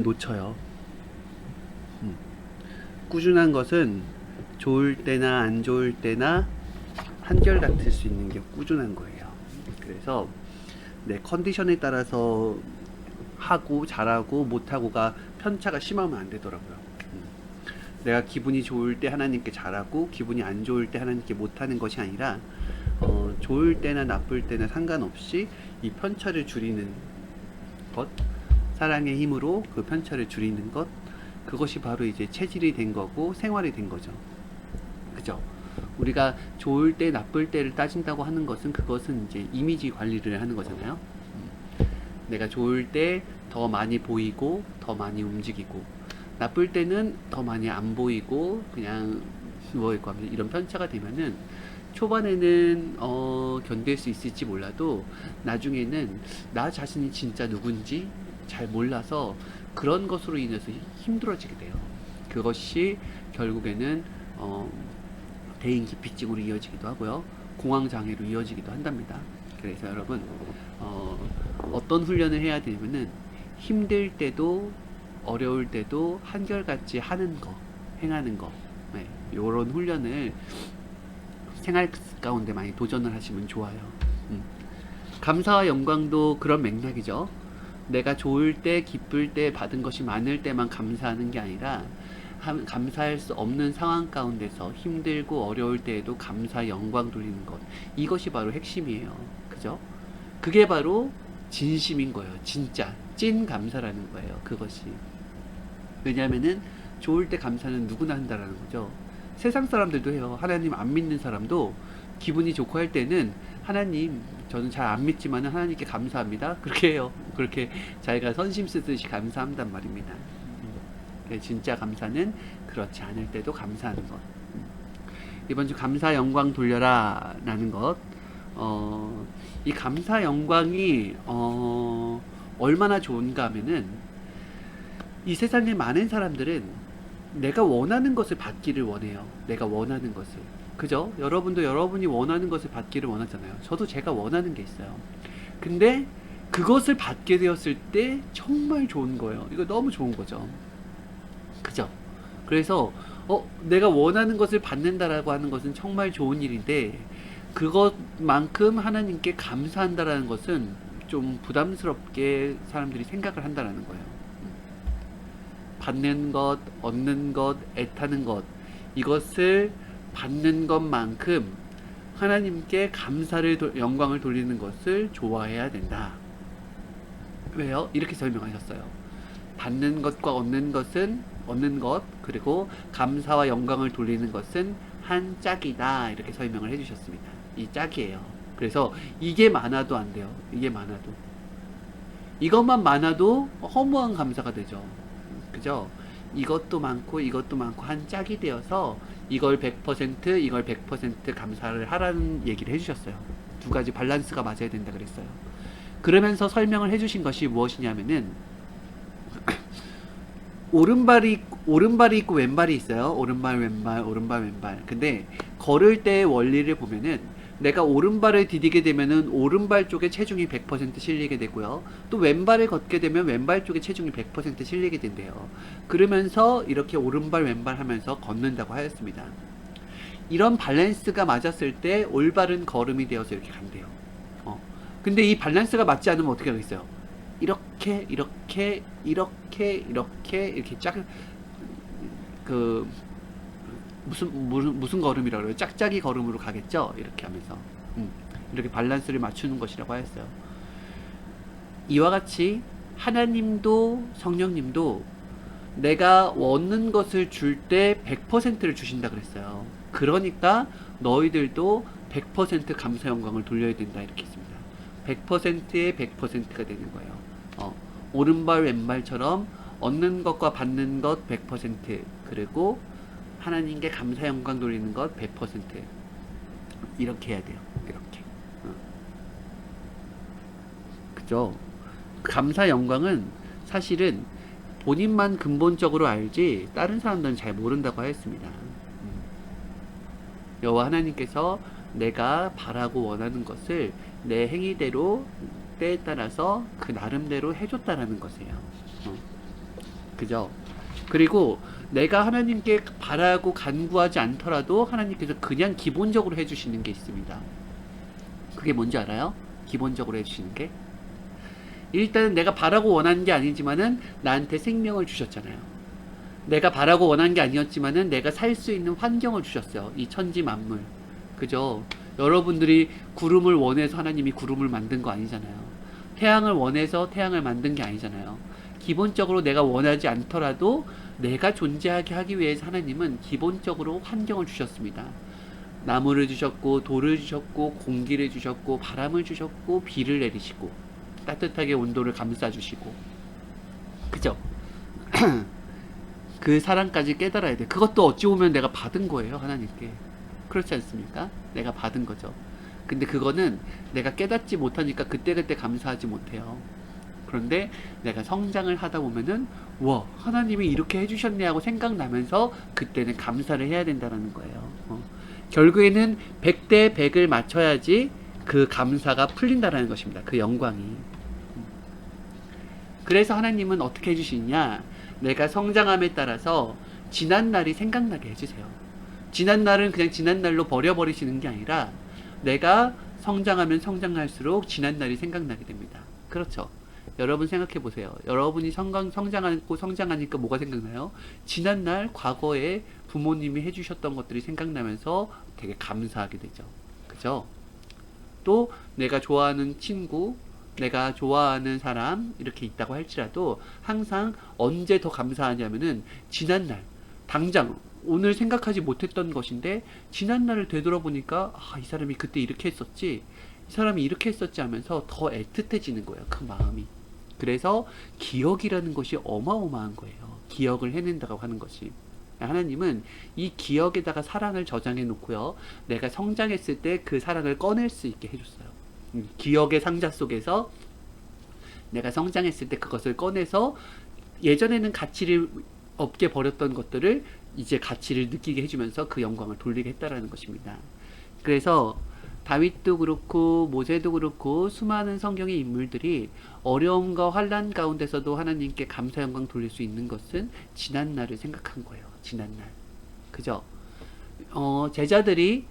놓쳐요. 음. 꾸준한 것은 좋을 때나 안 좋을 때나 한결같을 수 있는 게 꾸준한 거예요. 그래서 내 컨디션에 따라서 하고 잘하고 못하고가 편차가 심하면 안 되더라고요. 내가 기분이 좋을 때 하나님께 잘하고 기분이 안 좋을 때 하나님께 못하는 것이 아니라 좋을 때나 나쁠 때나 상관없이 이 편차를 줄이는 것, 사랑의 힘으로 그 편차를 줄이는 것, 그것이 바로 이제 체질이 된 거고 생활이 된 거죠. 그죠? 우리가 좋을 때 나쁠 때를 따진다고 하는 것은 그것은 이제 이미지 관리를 하는 거잖아요. 내가 좋을 때 더 많이 보이고 더 많이 움직이고, 나쁠 때는 더 많이 안 보이고 그냥 누워있고 하면, 이런 편차가 되면은 초반에는 견딜 수 있을지 몰라도 나중에는 나 자신이 진짜 누군지 잘 몰라서 그런 것으로 인해서 힘들어지게 돼요. 그것이 결국에는 대인기피증으로 이어지기도 하고요, 공황장애로 이어지기도 한답니다. 그래서 여러분, 어떤 훈련을 해야 되냐면은 힘들 때도 어려울 때도 한결같이 하는 거, 행하는 거, 네, 요런 훈련을 생활 가운데 많이 도전을 하시면 좋아요. 감사와 영광도 그런 맥락이죠. 내가 좋을 때, 기쁠 때, 받은 것이 많을 때만 감사하는 게 아니라 감사할 수 없는 상황 가운데서 힘들고 어려울 때에도 감사, 영광 돌리는 것, 이것이 바로 핵심이에요. 그죠? 그게 바로 진심인 거예요. 진짜 찐 감사라는 거예요. 그것이. 왜냐하면은 좋을 때 감사는 누구나 한다라는 거죠. 세상 사람들도 해요. 하나님 안 믿는 사람도 기분이 좋고 할 때는 하나님, 저는 잘 안 믿지만 하나님께 감사합니다, 그렇게 해요. 그렇게 자기가 선심 쓰듯이 감사한단 말입니다. 진짜 감사는 그렇지 않을 때도 감사하는 것. 이번 주 감사 영광 돌려라 라는 것, 이 감사 영광이 얼마나 좋은가 하면은, 이 세상에 많은 사람들은 내가 원하는 것을 받기를 원해요. 내가 원하는 것을. 그죠? 여러분도 여러분이 원하는 것을 받기를 원하잖아요. 저도 제가 원하는 게 있어요. 근데 그것을 받게 되었을 때 정말 좋은 거예요. 이거 너무 좋은 거죠. 그죠? 그래서 내가 원하는 것을 받는다라고 하는 것은 정말 좋은 일인데, 그것만큼 하나님께 감사한다라는 것은 좀 부담스럽게 사람들이 생각을 한다라는 거예요. 받는 것, 얻는 것, 애타는 것, 이것을 받는 것만큼 하나님께 감사를, 영광을 돌리는 것을 좋아해야 된다. 왜요? 이렇게 설명하셨어요. 받는 것과 얻는 것은, 얻는 것, 그리고 감사와 영광을 돌리는 것은 한 짝이다, 이렇게 설명을 해주셨습니다. 이 짝이에요. 그래서 이게 많아도 안 돼요. 이게 많아도, 이것만 많아도 허무한 감사가 되죠. 그죠? 이것도 많고 이것도 많고 한 짝이 되어서 이걸 100%, 이걸 100% 감사를 하라는 얘기를 해주셨어요. 두 가지 밸런스가 맞아야 된다 그랬어요. 그러면서 설명을 해주신 것이 무엇이냐면은, 오른발이 있고 왼발이 있어요. 오른발 왼발, 오른발 왼발. 근데 걸을 때의 원리를 보면은, 내가 오른발을 디디게 되면은 오른발 쪽에 체중이 100% 실리게 되고요, 또 왼발을 걷게 되면 왼발 쪽에 체중이 100% 실리게 된대요. 그러면서 이렇게 오른발 왼발 하면서 걷는다고 하였습니다. 이런 밸런스가 맞았을 때 올바른 걸음이 되어서 이렇게 간대요. 근데 이 밸런스가 맞지 않으면 어떻게 하겠어요? 이렇게 이렇게 이렇게 이렇게 이렇게 짝, 그 무슨 걸음이라고 그래요? 짝짝이 걸음으로 가겠죠? 이렇게 하면서 이렇게 밸런스를 맞추는 것이라고 하였어요. 이와 같이 하나님도 성령님도 내가 원하는 것을 줄 때 100%를 주신다 그랬어요. 그러니까 너희들도 100% 감사 영광을 돌려야 된다, 이렇게 했습니다. 100%의 100%가 되는 거예요. 오른발 왼발처럼 얻는 것과 받는 것 100%, 그리고 하나님께 감사 영광 돌리는 것 100%, 이렇게 해야 돼요. 이렇게. 그죠? 감사 영광은 사실은 본인만 근본적으로 알지 다른 사람들은 잘 모른다고 하였습니다. 여호와 하나님께서 내가 바라고 원하는 것을 내 행위대로 때에 따라서 그 나름대로 해줬다라는 것이에요. 그죠? 그리고 내가 하나님께 바라고 간구하지 않더라도 하나님께서 그냥 기본적으로 해주시는 게 있습니다. 그게 뭔지 알아요? 기본적으로 해주시는 게 일단은 내가 바라고 원하는 게 아니지만은 나한테 생명을 주셨잖아요. 내가 바라고 원한 게 아니었지만은 내가 살 수 있는 환경을 주셨어요. 이 천지 만물. 그죠? 여러분들이 구름을 원해서 하나님이 구름을 만든 거 아니잖아요. 태양을 원해서 태양을 만든 게 아니잖아요. 기본적으로 내가 원하지 않더라도 내가 존재하게 하기 위해서 하나님은 기본적으로 환경을 주셨습니다. 나무를 주셨고 돌을 주셨고 공기를 주셨고 바람을 주셨고 비를 내리시고 따뜻하게 온도를 감싸 주시고 그죠? 그 사랑까지 깨달아야 돼. 그것도 어찌 보면 내가 받은 거예요, 하나님께. 그렇지 않습니까? 내가 받은 거죠. 근데 그거는 내가 깨닫지 못하니까 그때그때 감사하지 못해요. 그런데 내가 성장을 하다 보면은 와, 하나님이 이렇게 해주셨네 하고 생각나면서 그때는 감사를 해야 된다는 거예요. 결국에는 100대 100을 맞춰야지 그 감사가 풀린다는 것입니다. 그 영광이. 그래서 하나님은 어떻게 해주시냐? 내가 성장함에 따라서 지난 날이 생각나게 해주세요. 지난 날은 그냥 지난 날로 버려버리시는 게 아니라 내가 성장하면 성장할수록 지난 날이 생각나게 됩니다. 그렇죠? 여러분 생각해 보세요. 여러분이 성장하니까 뭐가 생각나요? 지난 날 과거에 부모님이 해주셨던 것들이 생각나면서 되게 감사하게 되죠. 그죠? 또 내가 좋아하는 친구, 내가 좋아하는 사람 이렇게 있다고 할지라도 항상 언제 더 감사하냐면은 지난날 당장 오늘 생각하지 못했던 것인데 지난날을 되돌아보니까 아, 이 사람이 그때 이렇게 했었지, 이 사람이 이렇게 했었지 하면서 더 애틋해지는 거예요. 그 마음이. 그래서 기억이라는 것이 어마어마한 거예요. 기억을 해낸다고 하는 것이. 하나님은 이 기억에다가 사랑을 저장해 놓고요. 내가 성장했을 때 그 사랑을 꺼낼 수 있게 해줬어요. 기억의 상자 속에서 내가 성장했을 때 그것을 꺼내서 예전에는 가치를 없게 버렸던 것들을 이제 가치를 느끼게 해주면서 그 영광을 돌리게 했다라는 것입니다. 그래서 다윗도 그렇고 모세도 그렇고 수많은 성경의 인물들이 어려움과 환난 가운데서도 하나님께 감사 영광 돌릴 수 있는 것은 지난 날을 생각한 거예요. 지난 날. 그죠? 제자들이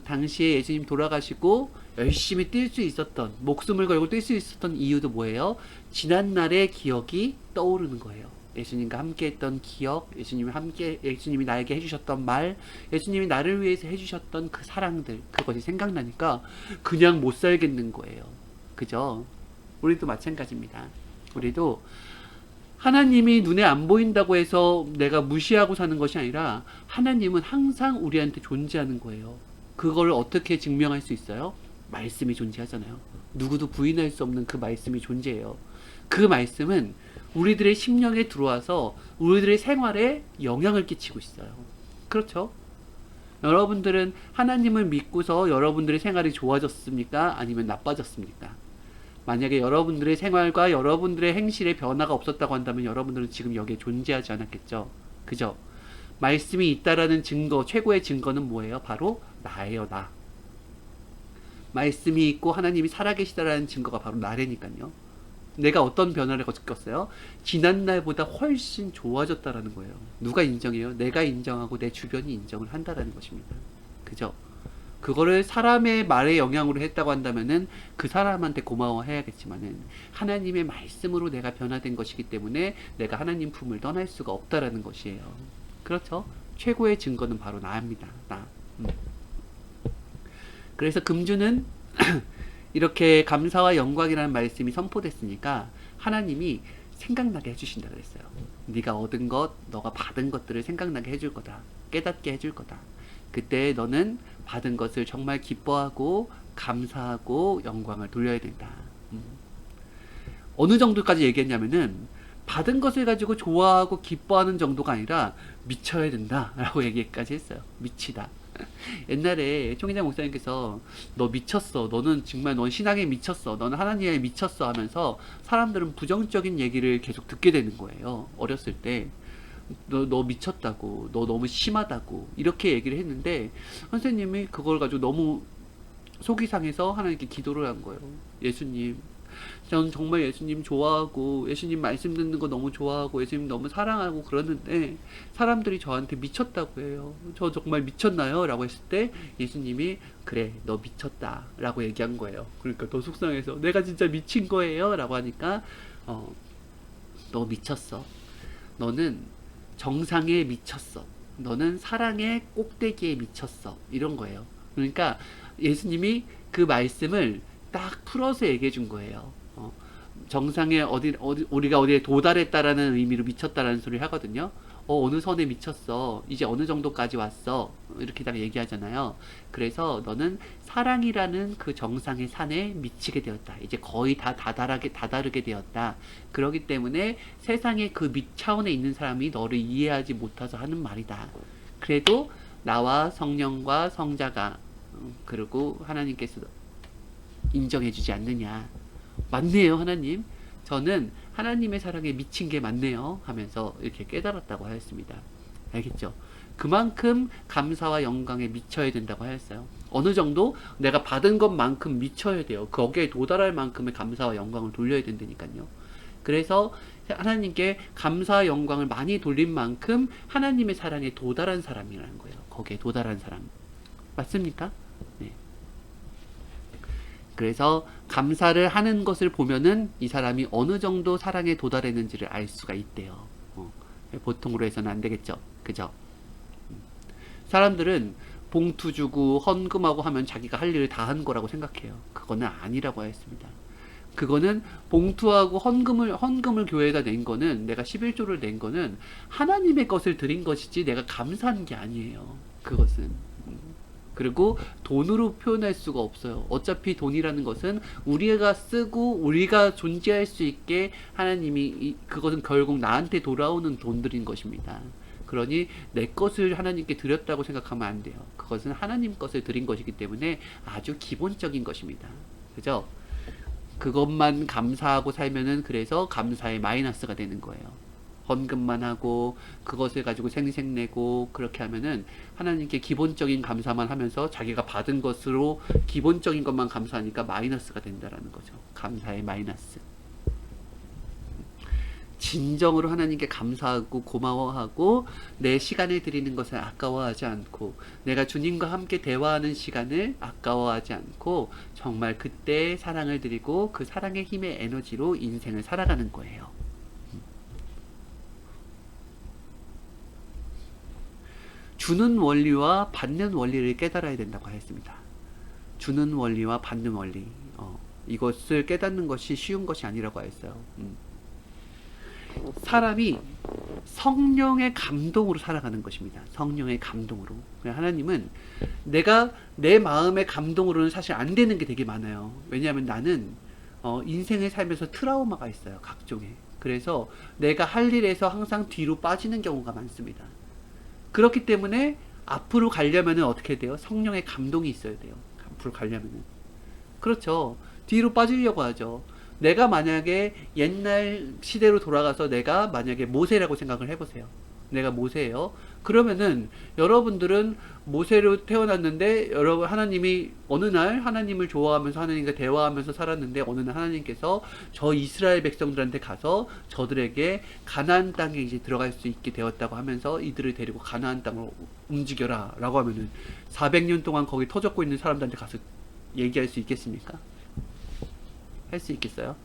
당시에 예수님 돌아가시고 열심히 뛸 수 있었던, 목숨을 걸고 뛸 수 있었던 이유도 뭐예요? 지난 날의 기억이 떠오르는 거예요. 예수님과 함께 했던 기억, 예수님이 나에게 해주셨던 말, 예수님이 나를 위해서 해주셨던 그 사랑들, 그것이 생각나니까 그냥 못 살겠는 거예요. 그죠? 우리도 마찬가지입니다. 우리도 하나님이 눈에 안 보인다고 해서 내가 무시하고 사는 것이 아니라 하나님은 항상 우리한테 존재하는 거예요. 그걸 어떻게 증명할 수 있어요? 말씀이 존재하잖아요. 누구도 부인할 수 없는 그 말씀이 존재해요. 그 말씀은 우리들의 심령에 들어와서 우리들의 생활에 영향을 끼치고 있어요. 그렇죠? 여러분들은 하나님을 믿고서 여러분들의 생활이 좋아졌습니까? 아니면 나빠졌습니까? 만약에 여러분들의 생활과 여러분들의 행실에 변화가 없었다고 한다면 여러분들은 지금 여기에 존재하지 않았겠죠. 그죠? 말씀이 있다라는 증거, 최고의 증거는 뭐예요? 바로 나예요, 나. 말씀이 있고 하나님이 살아계시다라는 증거가 바로 나래니까요. 내가 어떤 변화를 겪었어요? 지난날보다 훨씬 좋아졌다라는 거예요. 누가 인정해요? 내가 인정하고 내 주변이 인정을 한다라는 것입니다. 그죠? 그거를 사람의 말의 영향으로 했다고 한다면은 그 사람한테 고마워해야겠지만은 하나님의 말씀으로 내가 변화된 것이기 때문에 내가 하나님 품을 떠날 수가 없다라는 것이에요. 그렇죠? 최고의 증거는 바로 나입니다. 나. 그래서 금주는 이렇게 감사와 영광이라는 말씀이 선포됐으니까 하나님이 생각나게 해주신다 그랬어요. 네가 얻은 것, 너가 받은 것들을 생각나게 해줄 거다. 깨닫게 해줄 거다. 그때 너는 받은 것을 정말 기뻐하고 감사하고 영광을 돌려야 된다. 어느 정도까지 얘기했냐면은 받은 것을 가지고 좋아하고 기뻐하는 정도가 아니라 미쳐야 된다 라고 얘기까지 했어요. 미치다. 옛날에 총회장 목사님께서 너 미쳤어, 너는 정말 넌 신앙에 미쳤어, 너는 하나님에 미쳤어 하면서 사람들은 부정적인 얘기를 계속 듣게 되는 거예요. 어렸을 때 너 미쳤다고, 너 너무 심하다고 이렇게 얘기를 했는데 선생님이 그걸 가지고 너무 속이 상해서 하나님께 기도를 한 거예요. 예수님, 전 정말 예수님 좋아하고 예수님 말씀 듣는 거 너무 좋아하고 예수님 너무 사랑하고 그러는데 사람들이 저한테 미쳤다고 해요. 저 정말 미쳤나요? 라고 했을 때 예수님이 그래 너 미쳤다 라고 얘기한 거예요. 그러니까 더 속상해서 내가 진짜 미친 거예요? 라고 하니까 너 미쳤어. 너는 정상에 미쳤어. 너는 사랑의 꼭대기에 미쳤어. 이런 거예요. 그러니까 예수님이 그 말씀을 딱 풀어서 얘기해 준 거예요. 정상에 우리가 어디에 도달했다라는 의미로 미쳤다라는 소리를 하거든요. 어느 선에 미쳤어. 이제 어느 정도까지 왔어. 이렇게 딱 얘기하잖아요. 그래서 너는 사랑이라는 그 정상의 산에 미치게 되었다. 이제 거의 다 다다르게 되었다. 그렇기 때문에 세상의 그 밑 차원에 있는 사람이 너를 이해하지 못해서 하는 말이다. 그래도 나와 성령과 성자가 그리고 하나님께서 인정해주지 않느냐. 맞네요, 하나님. 저는 하나님의 사랑에 미친 게 맞네요 하면서 이렇게 깨달았다고 하였습니다. 알겠죠? 그만큼 감사와 영광에 미쳐야 된다고 하였어요. 어느 정도 내가 받은 것만큼 미쳐야 돼요. 거기에 도달할 만큼의 감사와 영광을 돌려야 된다니까요. 그래서 하나님께 감사와 영광을 많이 돌린 만큼 하나님의 사랑에 도달한 사람이라는 거예요. 거기에 도달한 사람. 맞습니까? 네. 그래서 감사를 하는 것을 보면은 이 사람이 어느 정도 사랑에 도달했는지를 알 수가 있대요. 보통으로 해서는 안 되겠죠. 그죠? 사람들은 봉투 주고 헌금하고 하면 자기가 할 일을 다 한 거라고 생각해요. 그거는 아니라고 하였습니다. 그거는 봉투하고 헌금을 교회가 낸 거는 내가 11조를 낸 거는 하나님의 것을 드린 것이지 내가 감사한 게 아니에요. 그것은. 그리고 돈으로 표현할 수가 없어요. 어차피 돈이라는 것은 우리가 쓰고 우리가 존재할 수 있게 하나님이 그것은 결국 나한테 돌아오는 돈들인 것입니다. 그러니 내 것을 하나님께 드렸다고 생각하면 안 돼요. 그것은 하나님 것을 드린 것이기 때문에 아주 기본적인 것입니다. 그죠? 그것만 감사하고 살면은 그래서 감사의 마이너스가 되는 거예요. 헌금만 하고 그것을 가지고 생색내고 그렇게 하면은 하나님께 기본적인 감사만 하면서 자기가 받은 것으로 기본적인 것만 감사하니까 마이너스가 된다라는 거죠. 감사의 마이너스. 진정으로 하나님께 감사하고 고마워하고 내 시간을 드리는 것을 아까워하지 않고 내가 주님과 함께 대화하는 시간을 아까워하지 않고 정말 그때 사랑을 드리고 그 사랑의 힘의 에너지로 인생을 살아가는 거예요. 주는 원리와 받는 원리를 깨달아야 된다고 했습니다. 주는 원리와 받는 원리. 이것을 깨닫는 것이 쉬운 것이 아니라고 했어요. 사람이 성령의 감동으로 살아가는 것입니다. 성령의 감동으로. 하나님은 내가 내 마음의 감동으로는 사실 안 되는 게 되게 많아요. 왜냐하면 나는 인생을 살면서 트라우마가 있어요. 각종의. 그래서 내가 할 일에서 항상 뒤로 빠지는 경우가 많습니다. 그렇기 때문에 앞으로 가려면 어떻게 돼요? 성령의 감동이 있어야 돼요. 앞으로 가려면은. 그렇죠. 뒤로 빠지려고 하죠. 내가 만약에 옛날 시대로 돌아가서 내가 만약에 모세라고 생각을 해보세요. 내가 모세예요. 그러면은 여러분들은 모세로 태어났는데 여러분 하나님이 어느 날 하나님을 좋아하면서 하나님과 대화하면서 살았는데 어느 날 하나님께서 저 이스라엘 백성들한테 가서 저들에게 가나안 땅에 이제 들어갈 수 있게 되었다고 하면서 이들을 데리고 가나안 땅으로 움직여라 라고 하면은 400년 동안 거기 터졌고 있는 사람들한테 가서 얘기할 수 있겠습니까? 할 수 있겠어요?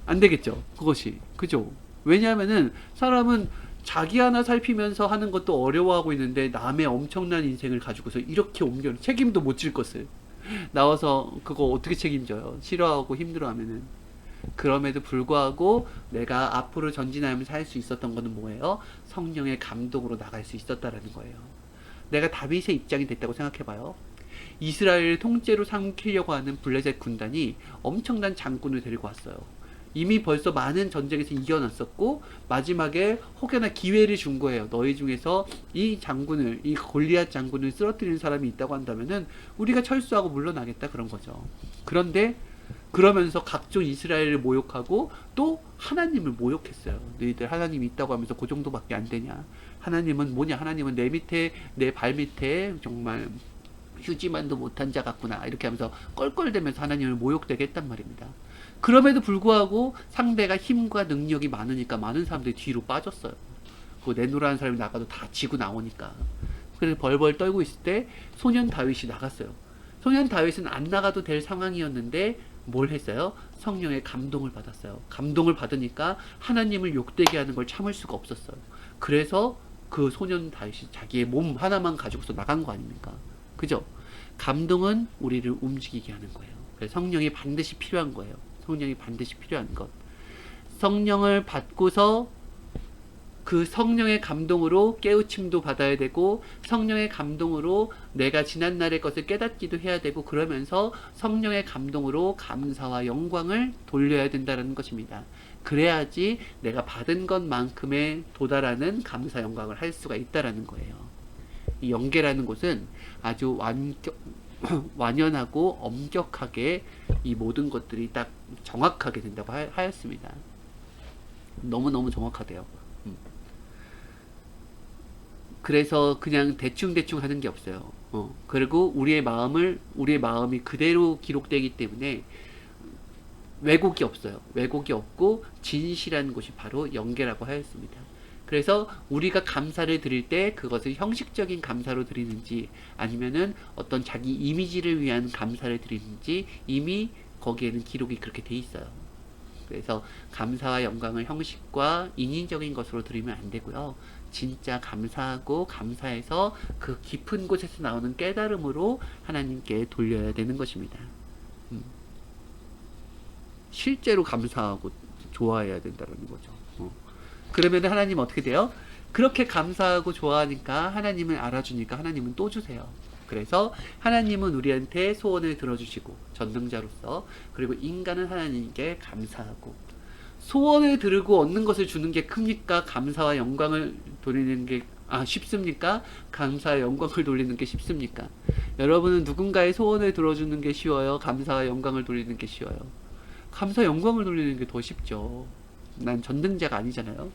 안 되겠죠. 그것이. 그죠? 왜냐하면은 사람은 자기 하나 살피면서 하는 것도 어려워하고 있는데 남의 엄청난 인생을 가지고서 이렇게 옮겨 책임도 못 질 것을 나와서 그거 어떻게 책임져요? 싫어하고 힘들어하면은. 그럼에도 불구하고 내가 앞으로 전진하면서 할 수 있었던 거는 뭐예요? 성령의 감동으로 나갈 수 있었다라는 거예요. 내가 다윗의 입장이 됐다고 생각해봐요. 이스라엘을 통째로 삼키려고 하는 블레셋 군단이 엄청난 장군을 데리고 왔어요. 이미 벌써 많은 전쟁에서 이겨놨었고 마지막에 혹여나 기회를 준 거예요. 너희 중에서 이 골리앗 장군을 쓰러뜨리는 사람이 있다고 한다면은 우리가 철수하고 물러나겠다 그런 거죠. 그런데 그러면서 각종 이스라엘을 모욕하고 또 하나님을 모욕했어요. 너희들 하나님이 있다고 하면서 그 정도밖에 안 되냐? 하나님은 뭐냐? 하나님은 내 밑에 내 발 밑에 정말 휴지만도 못한 자 같구나 이렇게 하면서 껄껄대면서 하나님을 모욕되게 했단 말입니다. 그럼에도 불구하고 상대가 힘과 능력이 많으니까 많은 사람들이 뒤로 빠졌어요. 그 내노라는 사람이 나가도 다 지고 나오니까. 그래서 벌벌 떨고 있을 때 소년 다윗이 나갔어요. 소년 다윗은 안 나가도 될 상황이었는데 뭘 했어요? 성령의 감동을 받았어요. 감동을 받으니까 하나님을 욕되게 하는 걸 참을 수가 없었어요. 그래서 그 소년 다윗이 자기의 몸 하나만 가지고서 나간 거 아닙니까? 그죠? 감동은 우리를 움직이게 하는 거예요. 그래서 성령이 반드시 필요한 거예요. 성령이 반드시 필요한 것. 성령을 받고서 그 성령의 감동으로 깨우침도 받아야 되고, 성령의 감동으로 내가 지난날의 것을 깨닫기도 해야 되고, 그러면서 성령의 감동으로 감사와 영광을 돌려야 된다는 것입니다. 그래야지 내가 받은 것만큼에 도달하는 감사 영광을 할 수가 있다라는 거예요. 이 영계라는 곳은 아주 완연하고 엄격하게 이 모든 것들이 딱 정확하게 된다고 하였습니다. 너무너무 정확하대요. 그래서 그냥 대충대충 하는 게 없어요. 그리고 우리의 마음이 그대로 기록되기 때문에 왜곡이 없어요. 왜곡이 없고 진실한 곳이 바로 영계라고 하였습니다. 그래서 우리가 감사를 드릴 때 그것을 형식적인 감사로 드리는지 아니면은 어떤 자기 이미지를 위한 감사를 드리는지 이미 거기에는 기록이 그렇게 돼 있어요. 그래서 감사와 영광을 형식과 인위적인 것으로 드리면 안 되고요. 진짜 감사하고 감사해서 그 깊은 곳에서 나오는 깨달음으로 하나님께 돌려야 되는 것입니다. 실제로 감사하고 좋아해야 된다는 거죠. 그러면 하나님 어떻게 돼요? 그렇게 감사하고 좋아하니까 하나님을 알아주니까 하나님은 또 주세요. 그래서 하나님은 우리한테 소원을 들어주시고 전능자로서, 그리고 인간은 하나님께 감사하고, 소원을 들고 얻는 것을 주는 게 큽니까? 감사와 영광을 돌리는 게 쉽습니까? 감사와 영광을 돌리는 게 쉽습니까? 여러분은 누군가의 소원을 들어주는 게 쉬워요? 감사와 영광을 돌리는 게 쉬워요? 감사 영광을 돌리는 게 더 쉽죠. 난 전능자가 아니잖아요.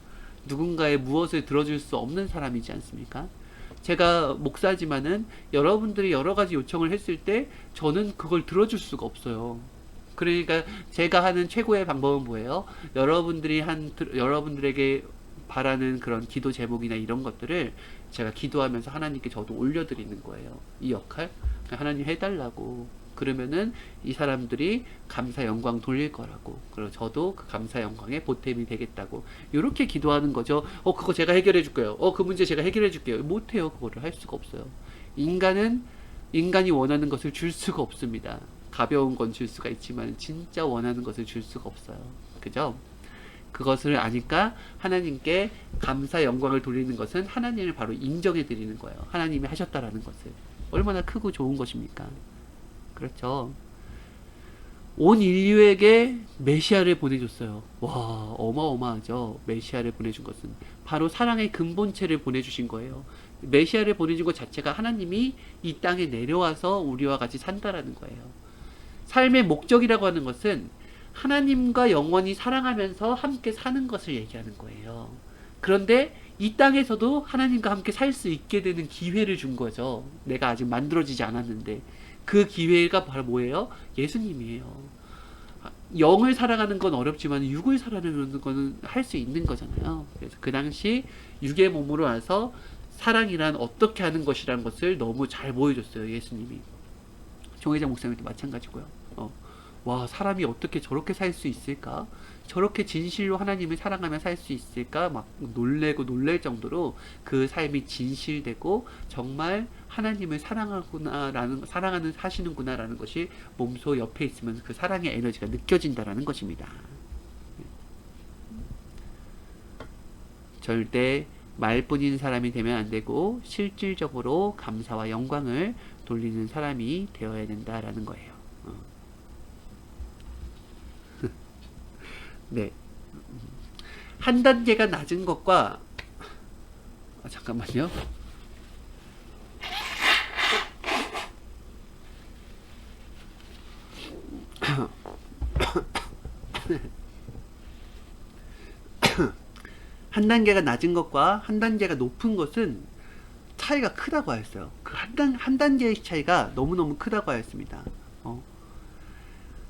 누군가의 무엇을 들어줄 수 없는 사람이지 않습니까? 제가 목사지만은 여러분들이 여러 가지 요청을 했을 때 저는 그걸 들어줄 수가 없어요. 그러니까 제가 하는 최고의 방법은 뭐예요? 여러분들에게 바라는 그런 기도 제목이나 이런 것들을 제가 기도하면서 하나님께 저도 올려드리는 거예요. 이 역할 하나님 해달라고. 그러면은 이 사람들이 감사 영광 돌릴 거라고. 그리고 저도 그 감사 영광에 보탬이 되겠다고. 이렇게 기도하는 거죠. 그거 제가 해결해 줄게요. 그 문제 제가 해결해 줄게요. 못해요. 그거를 할 수가 없어요. 인간이 원하는 것을 줄 수가 없습니다. 가벼운 건 줄 수가 있지만 진짜 원하는 것을 줄 수가 없어요. 그죠? 그것을 아니까 하나님께 감사 영광을 돌리는 것은 하나님을 바로 인정해 드리는 거예요. 하나님이 하셨다라는 것을. 얼마나 크고 좋은 것입니까? 그렇죠. 온 인류에게 메시아를 보내줬어요. 와, 어마어마하죠. 메시아를 보내준 것은 바로 사랑의 근본체를 보내주신 거예요. 메시아를 보내준 것 자체가 하나님이 이 땅에 내려와서 우리와 같이 산다라는 거예요. 삶의 목적이라고 하는 것은 하나님과 영원히 사랑하면서 함께 사는 것을 얘기하는 거예요. 그런데 이 땅에서도 하나님과 함께 살 수 있게 되는 기회를 준 거죠. 내가 아직 만들어지지 않았는데 그 기회가 바로 뭐예요? 예수님이에요. 영을 사랑하는 건 어렵지만 육을 사랑하는 거는 할 수 있는 거잖아요. 그래서 그 당시 육의 몸으로 와서 사랑이란 어떻게 하는 것이라는 것을 너무 잘 보여줬어요. 예수님이. 종회장 목사님도 마찬가지고요. 와, 사람이 어떻게 저렇게 살 수 있을까? 저렇게 진실로 하나님을 사랑하며 살 수 있을까? 막 놀래고 놀랄 정도로 그 삶이 진실되고 정말 하나님을 하시는구나라는 것이 몸소 옆에 있으면 그 사랑의 에너지가 느껴진다라는 것입니다. 절대 말뿐인 사람이 되면 안 되고 실질적으로 감사와 영광을 돌리는 사람이 되어야 된다라는 거예요. 네. 한 단계가 낮은 것과 잠깐만요. 한 단계가 낮은 것과 한 단계가 높은 것은 차이가 크다고 하였어요. 그 한 단계의 차이가 너무너무 크다고 하였습니다.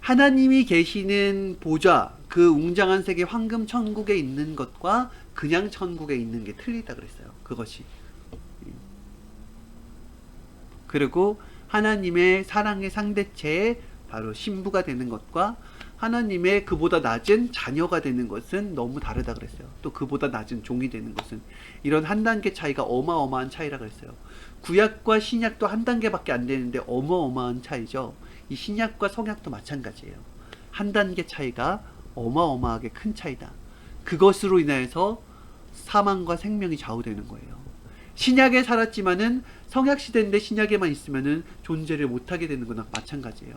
하나님이 계시는 보좌, 그 웅장한 세계 황금 천국에 있는 것과 그냥 천국에 있는 게 틀리다 그랬어요. 그것이. 그리고 하나님의 사랑의 상대체에 바로 신부가 되는 것과 하나님의 그보다 낮은 자녀가 되는 것은 너무 다르다 그랬어요. 또 그보다 낮은 종이 되는 것은, 이런 한 단계 차이가 어마어마한 차이라 그랬어요. 구약과 신약도 한 단계밖에 안 되는데 어마어마한 차이죠. 이 신약과 성약도 마찬가지예요. 한 단계 차이가 어마어마하게 큰 차이다. 그것으로 인해서 사망과 생명이 좌우되는 거예요. 신약에 살았지만은 성약 시대인데 신약에만 있으면은 존재를 못하게 되는 거나 마찬가지예요.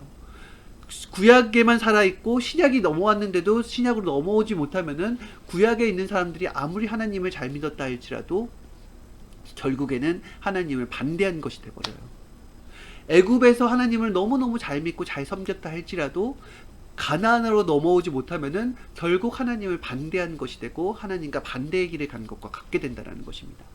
구약에만 살아있고 신약이 넘어왔는데도 신약으로 넘어오지 못하면은 구약에 있는 사람들이 아무리 하나님을 잘 믿었다 할지라도 결국에는 하나님을 반대한 것이 돼버려요. 애굽에서 하나님을 너무너무 잘 믿고 잘 섬겼다 할지라도 가나안으로 넘어오지 못하면은 결국 하나님을 반대한 것이 되고 하나님과 반대의 길을 간 것과 같게 된다는 것입니다.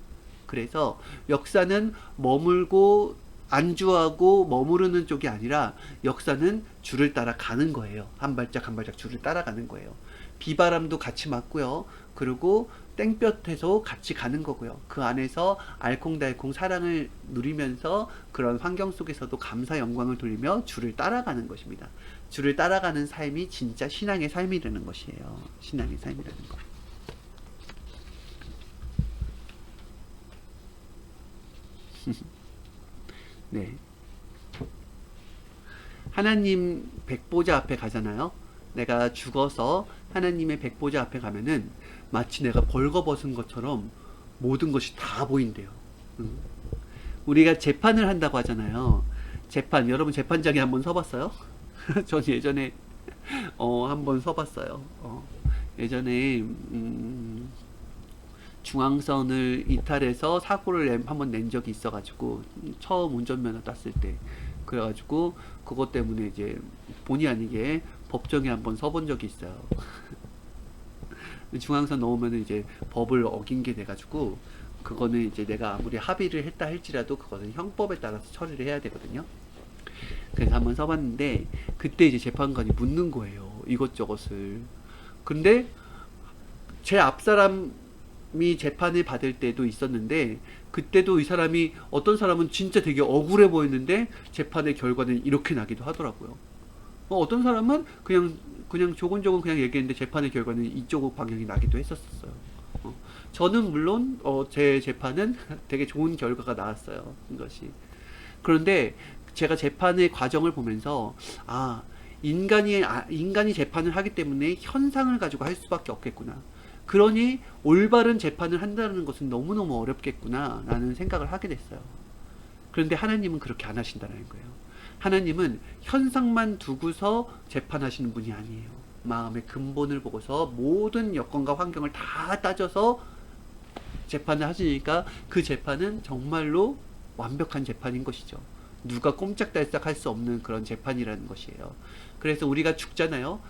그래서 역사는 머물고 안주하고 머무르는 쪽이 아니라 역사는 줄을 따라 가는 거예요. 한 발짝 한 발짝 줄을 따라가는 거예요. 비바람도 같이 맞고요. 그리고 땡볕에서 같이 가는 거고요. 그 안에서 알콩달콩 사랑을 누리면서 그런 환경 속에서도 감사 영광을 돌리며 줄을 따라가는 것입니다. 줄을 따라가는 삶이 진짜 신앙의 삶이라는 것이에요. 신앙의 삶이라는 것. 네. 하나님 백보자 앞에 가잖아요. 내가 죽어서 하나님의 백보자 앞에 가면은 마치 내가 벌거벗은 것처럼 모든 것이 다 보인대요. 우리가 재판을 한다고 하잖아요. 재판, 여러분 재판장에 한번 서봤어요? 전 예전에 한번 서봤어요. 예전에 중앙선을 이탈해서 사고를 한번 낸 적이 있어가지고 처음 운전면허 땄을 때, 그래가지고 그것 때문에 이제 본의 아니게 법정에 한번 서본 적이 있어요. 중앙선 넘으면 이제 법을 어긴 게 돼가지고 그거는 이제 내가 아무리 합의를 했다 할지라도 그거는 형법에 따라서 처리를 해야 되거든요. 그래서 한번 써봤는데 그때 이제 재판관이 묻는 거예요, 이것저것을. 근데 제 앞사람이 재판을 받을 때도 있었는데 그때도 이 사람이, 어떤 사람은 진짜 되게 억울해 보였는데 재판의 결과는 이렇게 나기도 하더라고요. 어떤 사람은 그냥 조곤조곤 그냥 얘기했는데 재판의 결과는 이쪽 방향이 나기도 했었어요. 저는 물론 제 재판은 되게 좋은 결과가 나왔어요, 이것이. 그런데 제가 재판의 과정을 보면서 인간이 재판을 하기 때문에 현상을 가지고 할 수밖에 없겠구나. 그러니 올바른 재판을 한다는 것은 너무너무 어렵겠구나 라는 생각을 하게 됐어요. 그런데 하나님은 그렇게 안 하신다는 거예요. 하나님은 현상만 두고서 재판하시는 분이 아니에요. 마음의 근본을 보고서 모든 여건과 환경을 다 따져서 재판을 하시니까 그 재판은 정말로 완벽한 재판인 것이죠. 누가 꼼짝달싹 할 수 없는 그런 재판이라는 것이에요. 그래서 우리가 죽잖아요.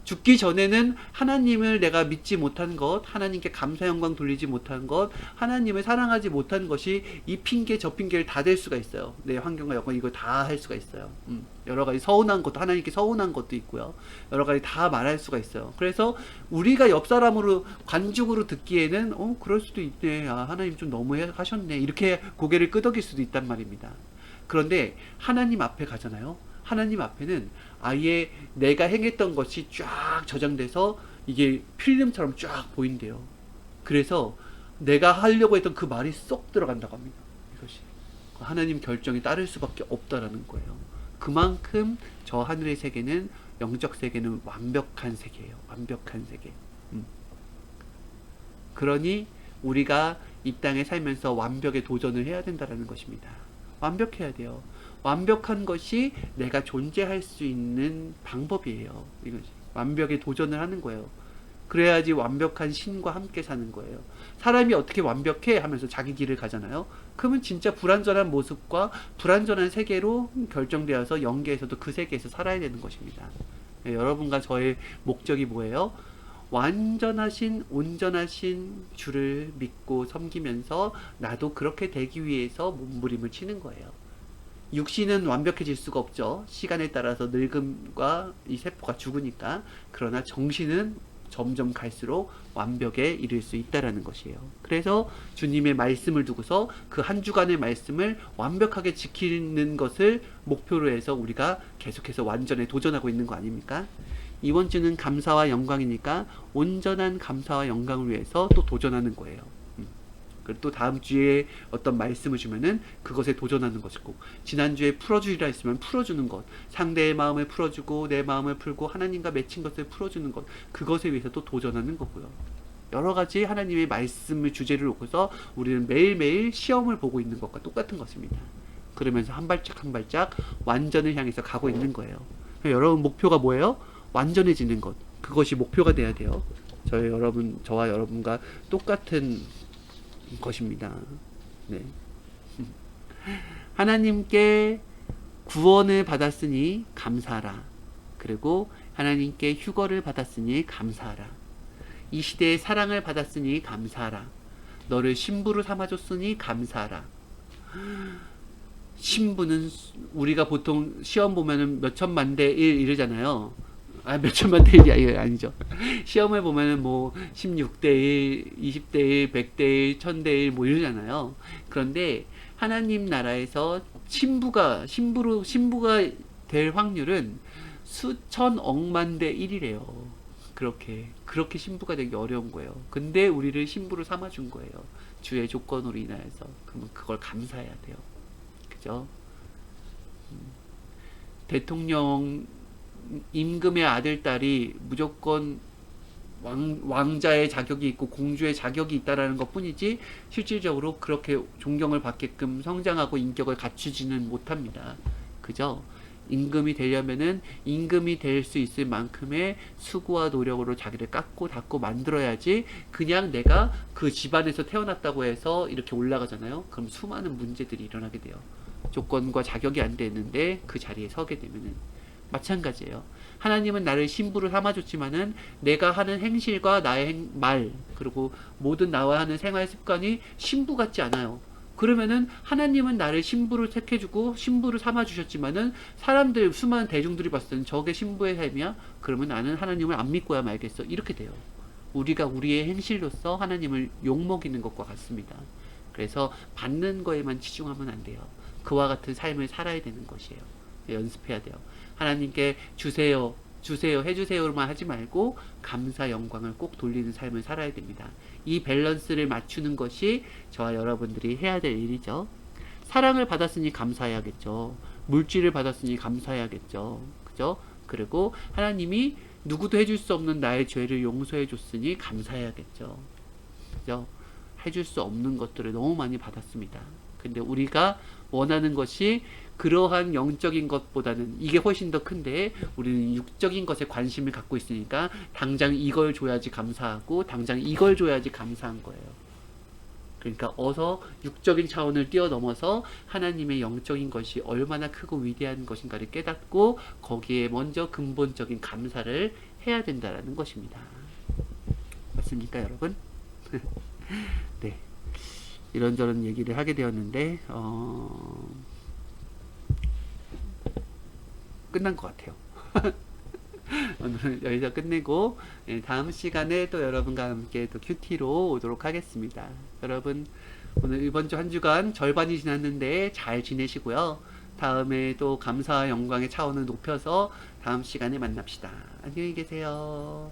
죽기 전에는 하나님을 내가 믿지 못한 것, 하나님께 감사 영광 돌리지 못한 것, 하나님을 사랑하지 못한 것이 이 핑계 저 핑계를 다 댈 수가 있어요. 내 환경과 여건 이걸 다 할 수가 있어요. 여러 가지 서운한 것도, 하나님께 서운한 것도 있고요. 여러 가지 다 말할 수가 있어요. 그래서 우리가 옆 사람으로 관중으로 듣기에는 그럴 수도 있네, 하나님 좀 너무 하셨네, 이렇게 고개를 끄덕일 수도 있단 말입니다. 그런데 하나님 앞에 가잖아요. 하나님 앞에는 아예 내가 행했던 것이 쫙 저장돼서 이게 필름처럼 쫙 보인대요. 그래서 내가 하려고 했던 그 말이 쏙 들어간다고 합니다. 이것이 하나님 결정에 따를 수밖에 없다라는 거예요. 그만큼 저 하늘의 세계는, 영적 세계는 완벽한 세계예요. 완벽한 세계. 그러니 우리가 이 땅에 살면서 완벽에 도전을 해야 된다는 것입니다. 완벽해야 돼요. 완벽한 것이 내가 존재할 수 있는 방법이에요. 이것이 완벽에 도전을 하는 거예요. 그래야지 완벽한 신과 함께 사는 거예요. 사람이 어떻게 완벽해 하면서 자기 길을 가잖아요. 그러면 진짜 불완전한 모습과 불완전한 세계로 결정되어서 영계에서도 그 세계에서 살아야 되는 것입니다. 네, 여러분과 저의 목적이 뭐예요? 완전하신 온전하신 주를 믿고 섬기면서 나도 그렇게 되기 위해서 몸부림을 치는 거예요. 육신은 완벽해질 수가 없죠. 시간에 따라서 늙음과 이 세포가 죽으니까. 그러나 정신은 점점 갈수록 완벽에 이를 수 있다라는 것이에요. 그래서 주님의 말씀을 두고서 그 한 주간의 말씀을 완벽하게 지키는 것을 목표로 해서 우리가 계속해서 완전에 도전하고 있는 거 아닙니까? 이번 주는 감사와 영광이니까 온전한 감사와 영광을 위해서 또 도전하는 거예요. 그리고 또 다음 주에 어떤 말씀을 주면은 그것에 도전하는 것이고, 지난주에 풀어주리라 했으면 풀어주는 것, 상대의 마음을 풀어주고 내 마음을 풀고 하나님과 맺힌 것을 풀어주는 것, 그것에 위해서 또 도전하는 거고요. 여러 가지 하나님의 말씀을 주제를 놓고서 우리는 매일매일 시험을 보고 있는 것과 똑같은 것입니다. 그러면서 한 발짝 한 발짝 완전을 향해서 가고 있는 거예요. 여러분 목표가 뭐예요? 완전해지는 것. 그것이 목표가 돼야 돼요. 저와 여러분과 똑같은 것입니다. 네. 하나님께 구원을 받았으니 감사하라. 그리고 하나님께 휴거를 받았으니 감사하라. 이 시대에 사랑을 받았으니 감사하라. 너를 신부로 삼아줬으니 감사하라. 신부는 우리가 보통 시험 보면은 몇천만 대 1 이러잖아요. 몇천만 대 1이 아니죠. 시험을 보면은 뭐 16대 1, 20대 1, 100대 1, 1000대 1 뭐 이러잖아요. 그런데 하나님 나라에서 신부가 될 확률은 수천 억만 대 1이래요. 그렇게 신부가 되기 어려운 거예요. 근데 우리를 신부로 삼아준 거예요. 주의 조건으로 인하여서. 그러면 그걸 감사해야 돼요. 그죠? 대통령 임금의 아들, 딸이 무조건 왕자의 자격이 있고 공주의 자격이 있다라는 것 뿐이지 실질적으로 그렇게 존경을 받게끔 성장하고 인격을 갖추지는 못합니다. 그죠? 임금이 되려면은 임금이 될 수 있을 만큼의 수고와 노력으로 자기를 깎고 닦고 만들어야지, 그냥 내가 그 집안에서 태어났다고 해서 이렇게 올라가잖아요. 그럼 수많은 문제들이 일어나게 돼요. 조건과 자격이 안 되는데 그 자리에 서게 되면은 마찬가지예요. 하나님은 나를 신부로 삼아줬지만은 내가 하는 행실과 나의 말, 그리고 모든 나와 하는 생활 습관이 신부 같지 않아요. 그러면은 하나님은 나를 신부로 택해주고 신부로 삼아주셨지만은 사람들, 수많은 대중들이 봤을 때는 저게 신부의 삶이야? 그러면 나는 하나님을 안 믿고야 말겠어. 이렇게 돼요. 우리가 우리의 행실로서 하나님을 욕먹이는 것과 같습니다. 그래서 받는 거에만 치중하면 안 돼요. 그와 같은 삶을 살아야 되는 것이에요. 연습해야 돼요. 하나님께 주세요, 해주세요만 하지 말고 감사, 영광을 꼭 돌리는 삶을 살아야 됩니다. 이 밸런스를 맞추는 것이 저와 여러분들이 해야 될 일이죠. 사랑을 받았으니 감사해야겠죠. 물질을 받았으니 감사해야겠죠. 그죠? 그리고 하나님이 누구도 해줄 수 없는 나의 죄를 용서해 줬으니 감사해야겠죠. 그죠? 해줄 수 없는 것들을 너무 많이 받았습니다. 근데 우리가 원하는 것이 그러한 영적인 것보다는 이게 훨씬 더 큰데 우리는 육적인 것에 관심을 갖고 있으니까 당장 이걸 줘야지 감사하고 당장 이걸 줘야지 감사한 거예요. 그러니까 어서 육적인 차원을 뛰어넘어서 하나님의 영적인 것이 얼마나 크고 위대한 것인가를 깨닫고 거기에 먼저 근본적인 감사를 해야 된다는 것입니다. 맞습니까, 여러분? 네. 이런저런 얘기를 하게 되었는데 끝난 것 같아요. 오늘은 여기서 끝내고 다음 시간에 또 여러분과 함께 또 큐티로 오도록 하겠습니다. 여러분 오늘 이번 주 한 주간 절반이 지났는데 잘 지내시고요. 다음에 또 감사와 영광의 차원을 높여서 다음 시간에 만납시다. 안녕히 계세요.